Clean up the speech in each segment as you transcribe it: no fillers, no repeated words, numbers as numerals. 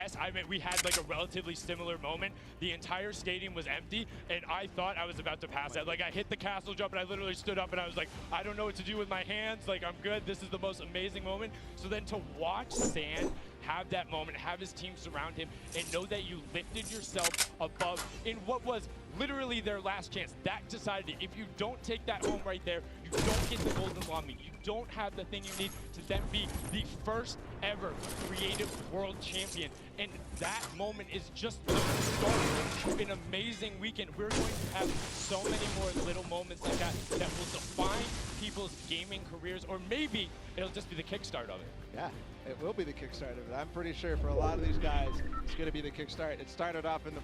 Yes, I mean, we had like a relatively similar moment. The entire stadium was empty, and I thought I was about to pass out. Like, I hit the castle jump, and I literally stood up, and I was like, I don't know what to do with my hands. Like, I'm good. This is the most amazing moment. So then to watch Sand have that moment, have his team surround him, and know that you lifted yourself above in what was literally their last chance. That decided it. If you don't take that home right there, you don't get the golden lobby. You don't have the thing you need to then be the first ever creative world champion. And that moment is just the start of an amazing weekend. We're going to have so many more little moments like that that will define people's gaming careers, or maybe it'll just be the kickstart of it. Yeah, it will be the kickstart of it. I'm pretty sure for a lot of these guys, it's going to be the kickstart. It started off in the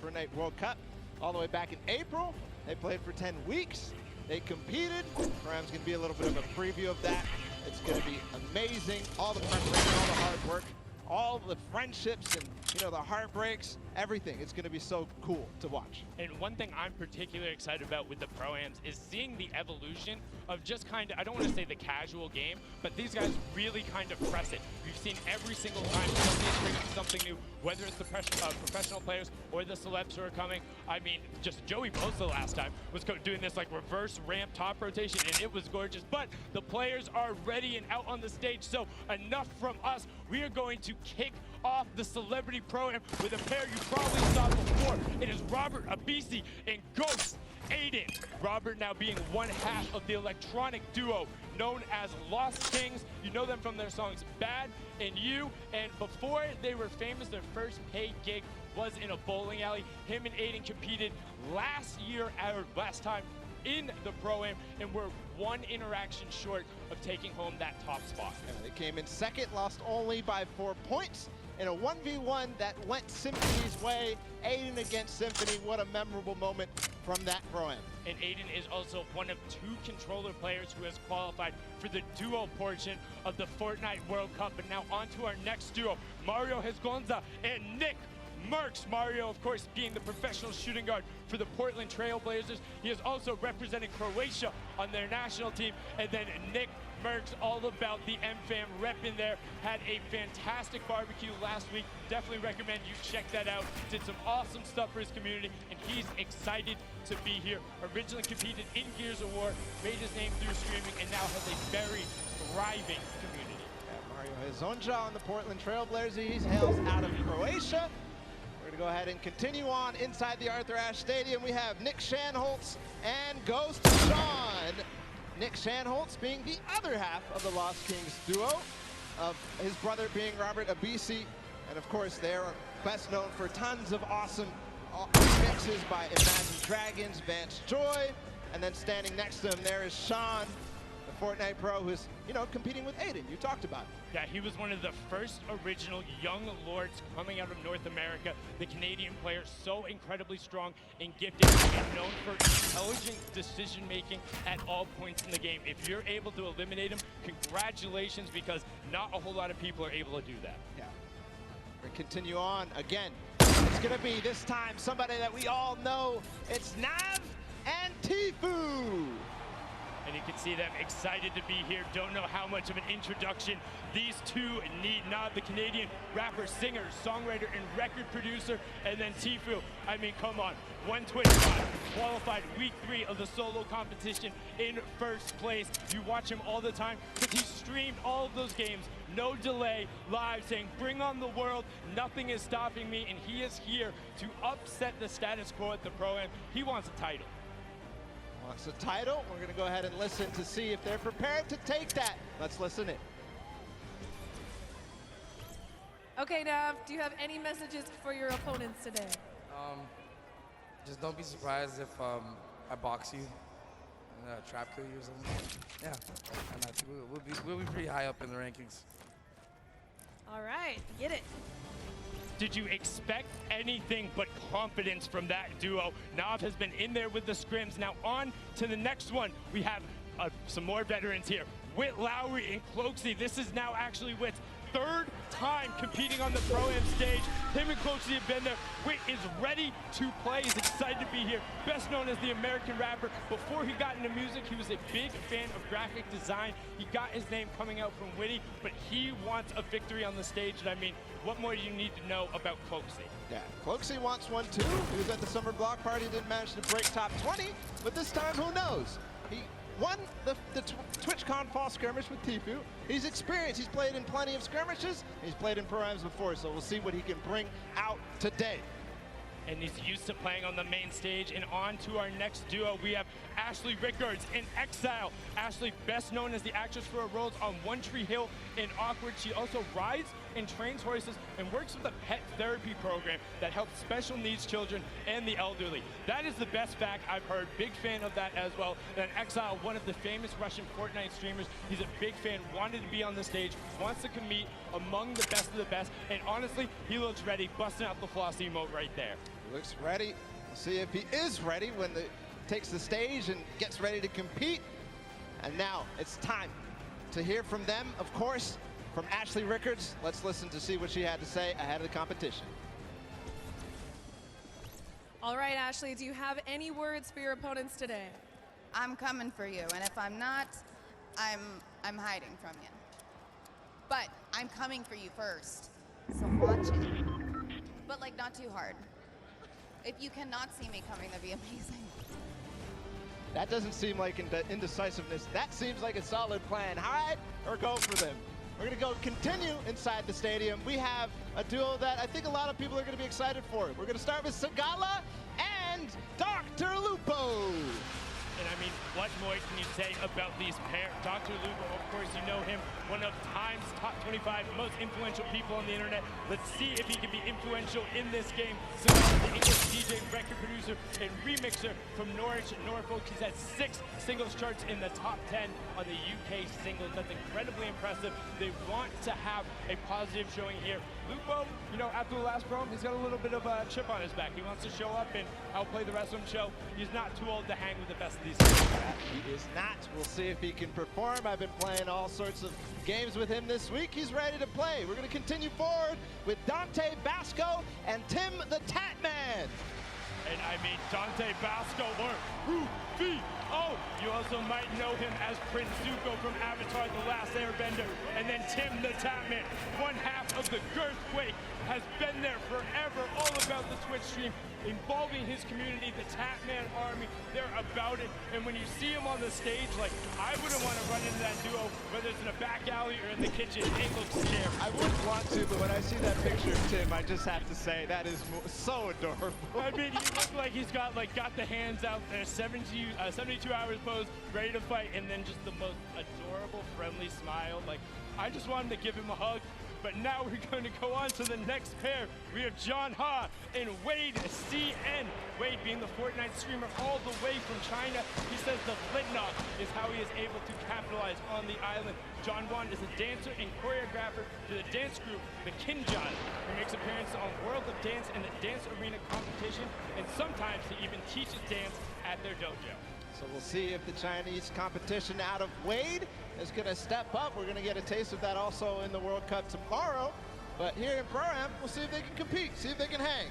Fortnite World Cup all the way back in April. They played for 10 weeks. They competed. Program's going to be a little bit of a preview of that. It's going to be amazing. All the preparation, all the hard work, all the friendships, and the heartbreaks, everything. It's going to be so cool to watch. And one thing I'm particularly excited about with the Pro-Ams is seeing the evolution of just kind of, I don't want to say the casual game, but these guys really kind of press it. You've seen every single time somebody's bringing something new, whether it's the professional players or the celebs who are coming. I mean, just Joey Bosa last time was doing this like reverse ramp top rotation, and it was gorgeous. But the players are ready and out on the stage, so enough from us. We are going to kick off the Celebrity Pro-Am with a pair you probably saw before. It is Robert Abisi and Ghost Aiden. Robert now being one half of the electronic duo known as Lost Kings. You know them from their songs Bad and You. And before they were famous, their first paid gig was in a bowling alley. Him and Aiden competed last time in the Pro-Am, and we're one interaction short of taking home that top spot. Yeah, they came in second, lost only by 4 points in a 1v1 that went Symphony's way. Aiden against Symphony, what a memorable moment from that Pro-Am. And Aiden is also one of 2 controller players who has qualified for the duo portion of the Fortnite World Cup. And now on to our next duo, Mario Hezgonza and Nick Merckx. Mario, of course, being the professional shooting guard for the Portland Trail Blazers. He is also representing Croatia on their national team. And then Nick Merckx, all about the M-Fam rep in there. Had a fantastic barbecue last week. Definitely recommend you check that out. Did some awesome stuff for his community, and he's excited to be here. Originally competed in Gears of War, made his name through streaming, and now has a very thriving community. Yeah, Mario Hezgonza on the Portland Trail Blazers. He hails out of Croatia. We're going to go ahead and continue on inside the Arthur Ashe Stadium. We have Nick Shanholtz and Ghost Sean. Nick Shanholtz being the other half of the Lost Kings duo, of his brother being Robert Abisi. And of course, they're best known for tons of awesome mixes by Imagine Dragons, Vance Joy. And then standing next to him, there is Sean, the Fortnite pro, who's, competing with Aiden. You talked about it. Yeah, he was one of the first original young lords coming out of North America. The Canadian player, so incredibly strong and gifted and known for intelligent decision-making at all points in the game. If you're able to eliminate him, congratulations, because not a whole lot of people are able to do that. Yeah. We're going to continue on again. It's going to be this time somebody that we all know. It's Nav and Tfue. And you can see them excited to be here. Don't know how much of an introduction these two need. Nav, the Canadian rapper, singer, songwriter, and record producer, and then Tfue. I mean, come on. 125, qualified week 3 of the solo competition in first place. You watch him all the time because he streamed all of those games, no delay, live, saying, bring on the world, nothing is stopping me, and he is here to upset the status quo at the Pro-Am. He wants a title. Wants a title. We're going to go ahead and listen to see if they're prepared to take that. Let's listen in. Okay, Nav, do you have any messages for your opponents today? Just don't be surprised if I box you and trap kill you or something. Yeah, and I think we'll be pretty high up in the rankings. All right, get it. Did you expect anything but confidence from that duo? Nav has been in there with the scrims. Now on to the next one. We have some more veterans here. Whit Lowry and Cloaksy. This is now actually Whit's third time competing on the Pro-Am stage. Him and Coach Z have been there. Witt is ready to play. He's excited to be here. Best known as the American rapper. Before he got into music, he was a big fan of graphic design. He got his name coming out from Witty, but he wants a victory on the stage. And I mean, what more do you need to know about Cloakzy? Yeah, Cloakzy wants one too. He was at the summer block party, didn't manage to break top 20, but this time, who knows? He won the TwitchCon fall skirmish with Tifu. He's experienced. He's played in plenty of skirmishes. He's played in Pro-Ams before, so we'll see what he can bring out today. And he's used to playing on the main stage. And on to our next duo, we have Ashley Rickards in Exile. Ashley, best known as the actress for her roles on One Tree Hill and Awkward. She also rides and trains horses and works with a pet therapy program that helps special needs children and the elderly. That is the best fact I've heard. Big fan of that as well. And Exile, one of the famous Russian Fortnite streamers, he's a big fan, wanted to be on the stage, wants to compete among the best of the best. And honestly, he looks ready, busting out the floss emote right there. Looks ready. We'll see if he is ready when he takes the stage and gets ready to compete. And now it's time to hear from them, of course, from Ashley Rickards. Let's listen to see what she had to say ahead of the competition. All right, Ashley, do you have any words for your opponents today? I'm coming for you, and if I'm not, I'm hiding from you. But I'm coming for you first, so watch it. But like, not too hard. If you cannot see me coming, that'd be amazing. That doesn't seem like indecisiveness. That seems like a solid plan. Hide or go for them. We're going to go continue inside the stadium. We have a duo that I think a lot of people are going to be excited for. We're going to start with Sagala and Dr. Lupo. And I mean, what more can you say about these pairs? Dr. Lupo, of course, you know him, one of Time's top 25 most influential people on the internet. Let's see if he can be influential in this game. So the English DJ, record producer, and remixer from Norwich, Norfolk. He's had 6 singles charts in the top 10 on the UK singles. That's incredibly impressive. They want to have a positive showing here. Lupo, you know, after the last promo, he's got a little bit of a chip on his back. He wants to show up and outplay the rest of them show. He's not too old to hang with the best of these guys. He is not. We'll see if he can perform. I've been playing all sorts of games with him this week. He's ready to play. We're going to continue forward with Dante Basco and Tim the Tatman. And I mean, Dante Basco or Rufy. Oh, you also might know him as Prince Zuko from Avatar: The Last Airbender. And then Tim the Tatman, one half of the Girthquake, has been there forever, all about the Twitch stream, involving his community, the Tatman Army. They're about it. And when you see him on the stage, like, I wouldn't want to run into that duo, whether it's in a back alley or in the kitchen. It looks scary. I wouldn't want to, but when I see that picture of Tim, I just have to say that is so adorable. I mean, he looks like he's got the hands out there, 72 hours pose, ready to fight, and then just the most adorable, friendly smile. Like, I just wanted to give him a hug. But now we're going to go on to the next pair. We have John Ha and Wade CN. Wade being the Fortnite streamer all the way from China. He says the Flintlock is how he is able to capitalize on the island. John Wan is a dancer and choreographer to the dance group, the Kinjan, who makes appearances on World of Dance and the Dance Arena competition, and sometimes he even teaches dance at their dojo. So we'll see if the Chinese competition out of Wade is going to step up. We're going to get a taste of that also in the World Cup tomorrow. But here in Pro-Am, we'll see if they can compete, see if they can hang.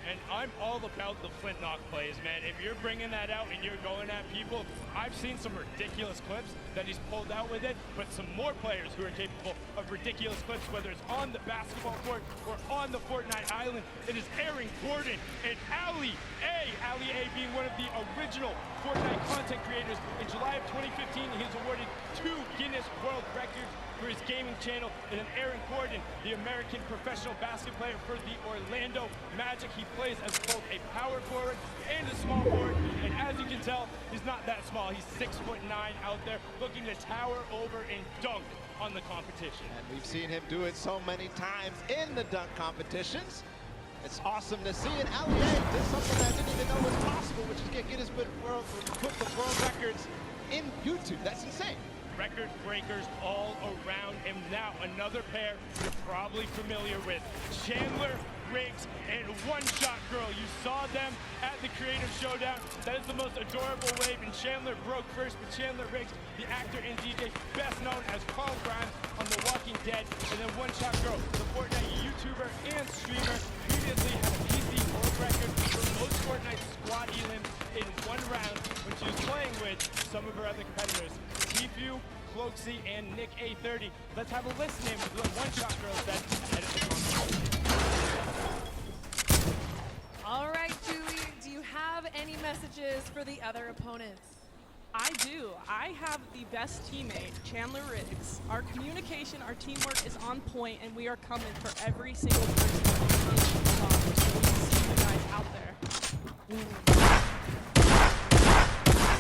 And I'm all about the Flintlock plays, man. If you're bringing that out and you're going at people, I've seen some ridiculous clips that he's pulled out with it, but some more players who are capable of ridiculous clips, whether it's on the basketball court or on the Fortnite island. It is Aaron Gordon and Ali A. Ali A being one of the original Fortnite content creators. In July of 2015, he was awarded 2 Guinness World Records for his gaming channel, and then Aaron Gordon, the American professional basketball player for the Orlando Magic. He plays as both a power forward and a small forward, and as you can tell, he's not that small. He's 6'9" out there, looking to tower over and dunk on the competition. And we've seen him do it so many times in the dunk competitions. It's awesome to see, and Ali did something that I didn't even know was possible, which is get Guinness Book of World Records in YouTube. That's insane. Record breakers all around. And now another pair you're probably familiar with. Chandler Riggs, and One Shot Girl. You saw them at the Creative Showdown. That is the most adorable wave, and Chandler broke first, but Chandler Riggs, the actor and DJ, best known as Carl Grimes on The Walking Dead, and then One Shot Girl, the Fortnite YouTuber and streamer, previously had a PC world record for most Fortnite squad elims in one round when she was playing with some of her other competitors, Tfue, Cloaksy, and Nick A30. Let's have a listen in with what One Shot Girl said ahead of the concert. All right, Julie, do you have any messages for the other opponents? I do. I have the best teammate, Chandler Riggs. Our communication, our teamwork is on point, and we are coming for every single person in the song. So we'll see you guys out there.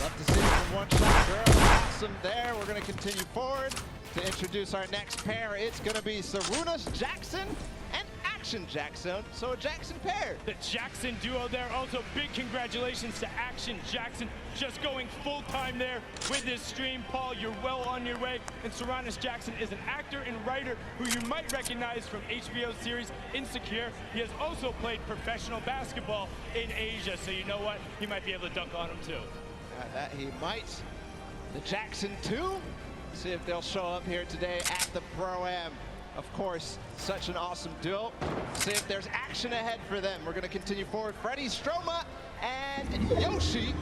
Love to see it from One Shot Girl. Awesome there. We're going to continue forward to introduce our next pair. It's going to be Sarunas Jackson and Action Jackson. So a Jackson pair. The Jackson duo there. Also, big congratulations to Action Jackson, just going full time there with this stream. Paul, you're well on your way. And Sarunas Jackson is an actor and writer who you might recognize from HBO series Insecure. He has also played professional basketball in Asia, so you know what? He might be able to dunk on him too. That he might. The Jackson 2. See if they'll show up here today at the Pro-Am. Of course, such an awesome duo. See if there's action ahead for them. We're going to continue forward. Freddie Stroma and Yoshi.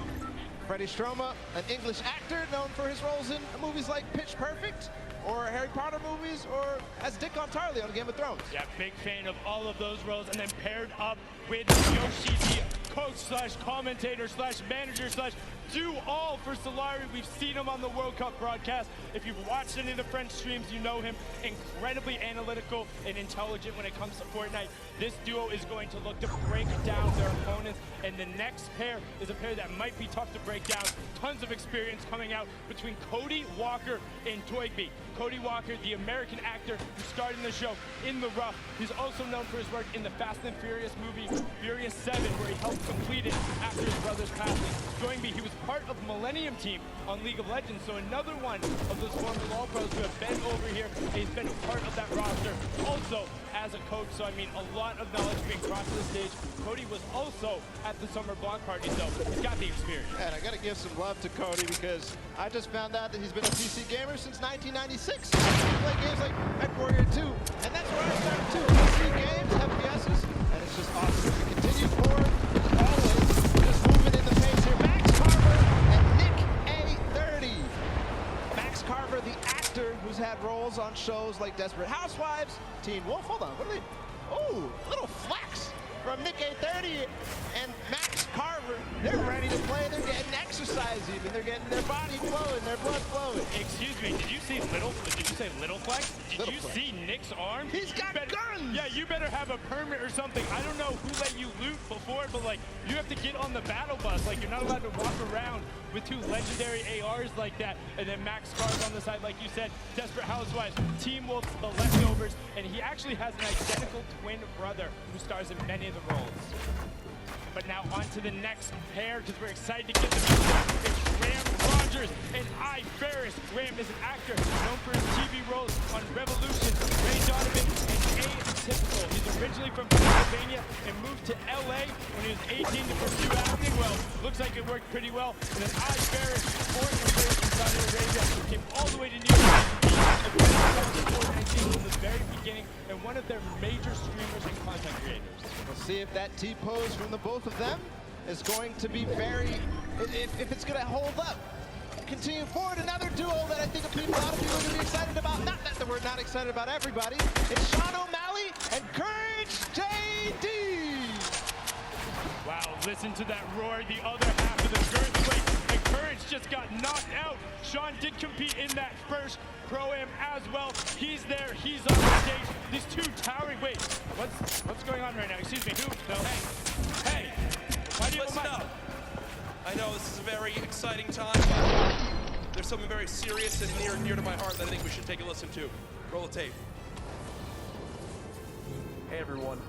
Freddie Stroma, an English actor known for his roles in movies like Pitch Perfect, or Harry Potter movies, or as Dick Tarly on Game of Thrones. Yeah, big fan of all of those roles, and then paired up with Yoshi, the coach slash commentator slash manager slash do all for Solari. We've seen him on the World Cup broadcast. If you've watched any of the French streams, you know him. Incredibly analytical and intelligent when it comes to Fortnite. This duo is going to look to break down their opponents, and the next pair is a pair that might be tough to break down. Tons of experience coming out between Cody Walker and Toygby. Cody Walker, the American actor who starred in the show In the Rough. He's also known for his work in the Fast and Furious movie Furious 7, where he helped complete it after his brother's passing. Toygby, he was part of the Millennium team on League of Legends, so another one of those former LoL pros who have been over here. He's been a part of that roster. Also, as a coach, so I mean, a lot of knowledge being brought to the stage. Cody was also at the summer block party, so he's got the experience. And I got to give some love to Cody, because I just found out that he's been a PC gamer since 1996. He played games like MechWarrior 2, and that's where I started too. PC games, FPSs, and it's just awesome. We continue forward, always just moving in the pace here. Max Carver and Nick A30. Max Carver, the actor who's had roles on shows like Desperate Housewives, Teen Wolf. Hold on, what are they? Oh, little flex from Nick A30 and Max Carver. They're ready to play. They're getting exercise even. They're getting their body flowing, their blood flowing. Excuse me, did you say Little Flex? Did Little you Flex. see Nick's arm? He's got guns! Yeah, you better have a permit or something. I don't know who let you loot before, but like, you have to get on the battle bus. Like, you're not allowed to walk around with two legendary ARs like that. And then Max Carver on the side, like you said, Desperate Housewives, Team Wolf, The Leftovers, and he actually has an identical twin brother who stars in many of the roles. But now on to the next pair, because we're excited to get them out. It's Ram Rogers and I Ferris. Ram is an actor known for his TV roles on Revolution, Ray Donovan, and Atypical. He's originally from Pennsylvania and moved to LA when he was 18 to pursue acting. Well, looks like it worked pretty well. And then I Ferris, born and raised in Saudi Arabia, came all the way to New York from the very beginning, and one of their major streamers and content creators. We'll see if that T-pose from the both of them is going to be if it's going to hold up. Continue forward, another duo that I think a lot of people are going to be excited about. Not that we're not excited about everybody. It's Sean O'Malley and Courage JD. Wow, listen to that roar, the other half of the Girthquake, and Courage just got knocked out. Sean did compete in that first Pro-Am as well. He's there, he's on the stage. These two towering, wait, what's going on right now? Excuse me, who? No, hey, why do you have a Listen mic? up. I know this is a very exciting time, but there's something very serious and near and dear to my heart that I think we should take a listen to. Roll the tape. Hey everyone,